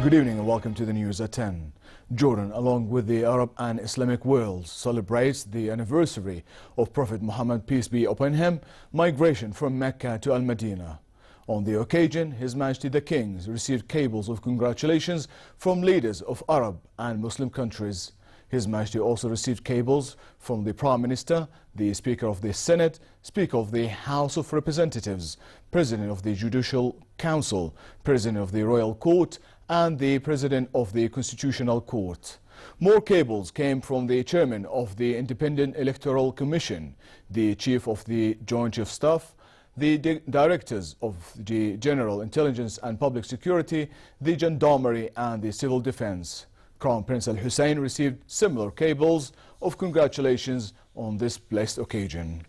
Good evening and welcome to the news at 10. Jordan, along with the Arab and Islamic world, celebrates the anniversary of Prophet Muhammad, peace be upon him, migration from Mecca to Al-Madinah. On the occasion, His Majesty the King received cables of congratulations from leaders of Arab and Muslim countries. His Majesty also received cables from the Prime Minister, the Speaker of the Senate, Speaker of the House of Representatives, President of the Judicial Council, President of the Royal Court, and the President of the Constitutional Court. More cables came from the Chairman of the Independent Electoral Commission, the Chief of the Joint Chief Staff, the Directors of the General Intelligence and Public Security, the Gendarmerie and the Civil Defense. Crown Prince Al-Hussein received similar cables of congratulations on this blessed occasion.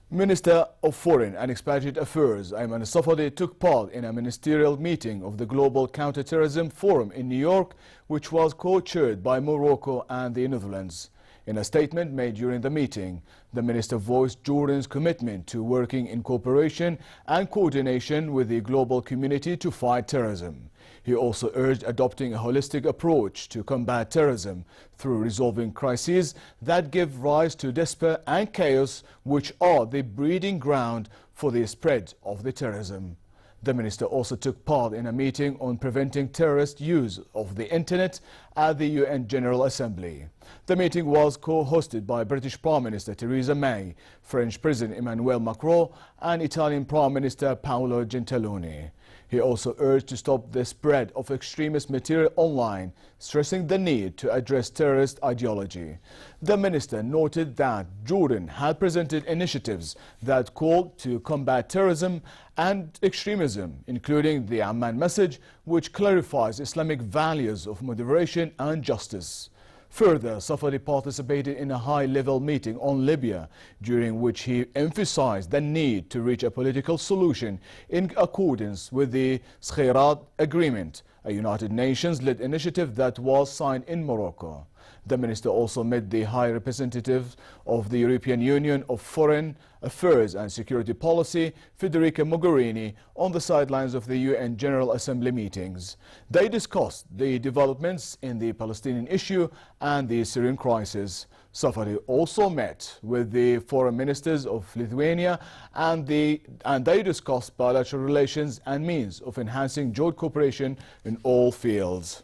Minister of Foreign and Expatriate Affairs Ayman Safadi took part in a ministerial meeting of the Global Counterterrorism Forum in New York, which was co-chaired by Morocco and the Netherlands. In a statement made during the meeting, the minister voiced Jordan's commitment to working in cooperation and coordination with the global community to fight terrorism. He also urged adopting a holistic approach to combat terrorism through resolving crises that give rise to despair and chaos, which are the breeding ground for the spread of the terrorism. The minister also took part in a meeting on preventing terrorist use of the internet at the UN General Assembly. The meeting was co-hosted by British Prime Minister Theresa May, French President Emmanuel Macron, and Italian Prime Minister Paolo Gentiloni. He also urged to stop the spread of extremist material online, stressing the need to address terrorist ideology. The minister noted that Jordan had presented initiatives that called to combat terrorism and extremism, including the Amman message, which clarifies Islamic values of moderation and justice. Further, Safadi participated in a high-level meeting on Libya, during which he emphasized the need to reach a political solution in accordance with the Khayrat Agreement, a United Nations-led initiative that was signed in Morocco. The minister also met the High Representative of the European Union of Foreign Affairs and Security Policy, Federica Mogherini, on the sidelines of the UN General Assembly meetings. They discussed the developments in the Palestinian issue and the Syrian crisis. Safadi also met with the foreign ministers of Lithuania and they discussed bilateral relations and means of enhancing joint cooperation in all fields.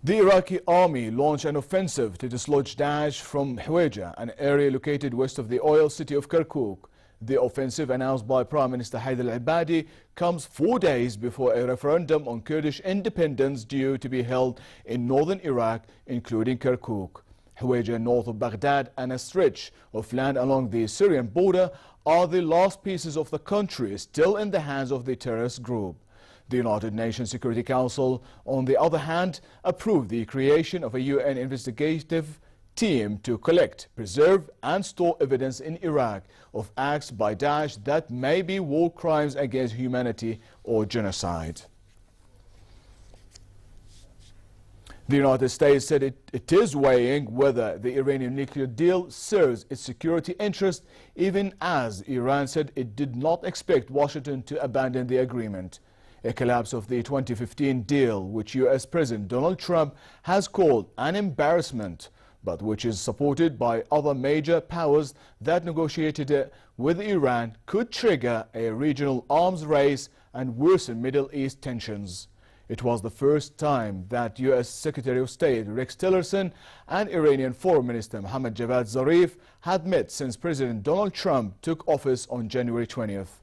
The Iraqi army launched an offensive to dislodge Daesh from Hawija, an area located west of the oil city of Kirkuk. The offensive, announced by Prime Minister Haider al-Abadi, comes 4 days before a referendum on Kurdish independence due to be held in northern Iraq, including Kirkuk. Hawija, north of Baghdad, and a stretch of land along the Syrian border are the last pieces of the country still in the hands of the terrorist group. The United Nations Security Council, on the other hand, approved the creation of a UN investigative team to collect, preserve and store evidence in Iraq of acts by Daesh that may be war crimes against humanity or genocide. The United States said it is weighing whether the Iranian nuclear deal serves its security interest, even as Iran said it did not expect Washington to abandon the agreement. A collapse of the 2015 deal, which U.S. President Donald Trump has called an embarrassment, but which is supported by other major powers that negotiated it with Iran, could trigger a regional arms race and worsen Middle East tensions. It was the first time that U.S. Secretary of State Rex Tillerson and Iranian Foreign Minister Mohammad Javad Zarif had met since President Donald Trump took office on January 20th.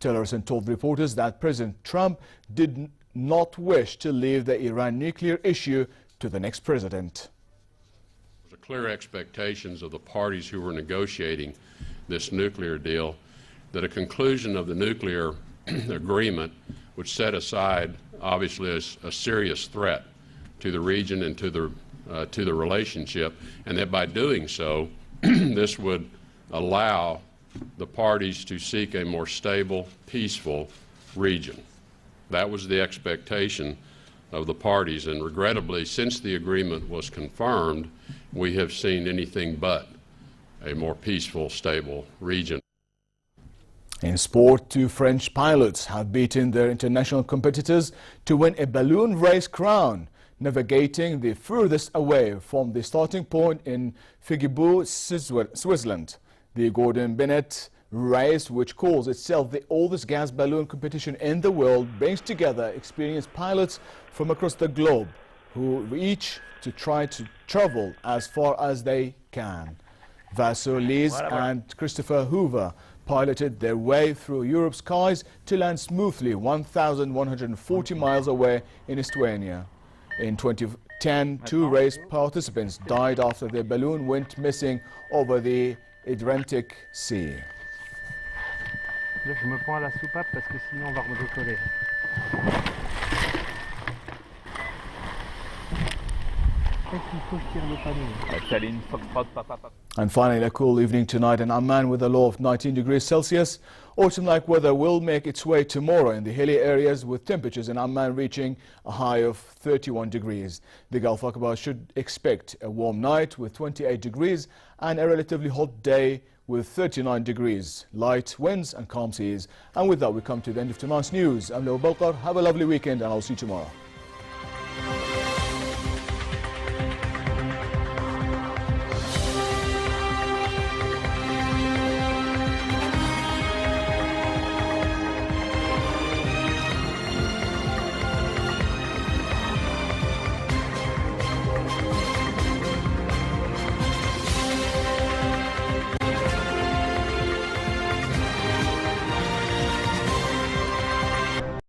Tillerson told reporters that President Trump did not wish to leave the Iran nuclear issue to the next president. There were clear expectations of the parties who were negotiating this nuclear deal that a conclusion of the nuclear agreement would set aside, obviously, a serious threat to the region and to the relationship, and that by doing so, this would allow the parties to seek a more stable, peaceful region. That was the expectation of the parties, and regrettably, since the agreement was confirmed, we have seen anything but a more peaceful, stable region. In sport, two French pilots have beaten their international competitors to win a balloon race crown, navigating the furthest away from the starting point in Figiboo, Switzerland. The Gordon Bennett race, which calls itself the oldest gas balloon competition in the world, brings together experienced pilots from across the globe who each to try to travel as far as they can. Vassar Lees and Christopher Hoover piloted their way through Europe's skies to land smoothly 1,140 miles away in Estonia. In 2010, two race participants died after their balloon went missing over the Adriatic Sea. Là, je me prends à la soupape parce que sinon on va redécoller. And finally, a cool evening tonight in Amman with a low of 19 degrees Celsius. Autumn-like weather will make its way tomorrow in the hilly areas, with temperatures in Amman reaching a high of 31 degrees. The Gulf Aqaba should expect a warm night with 28 degrees and a relatively hot day with 39 degrees, light winds and calm seas. And with that, we come to the end of tonight's news. I'm Leo Balkar. Have a lovely weekend and I'll see you tomorrow.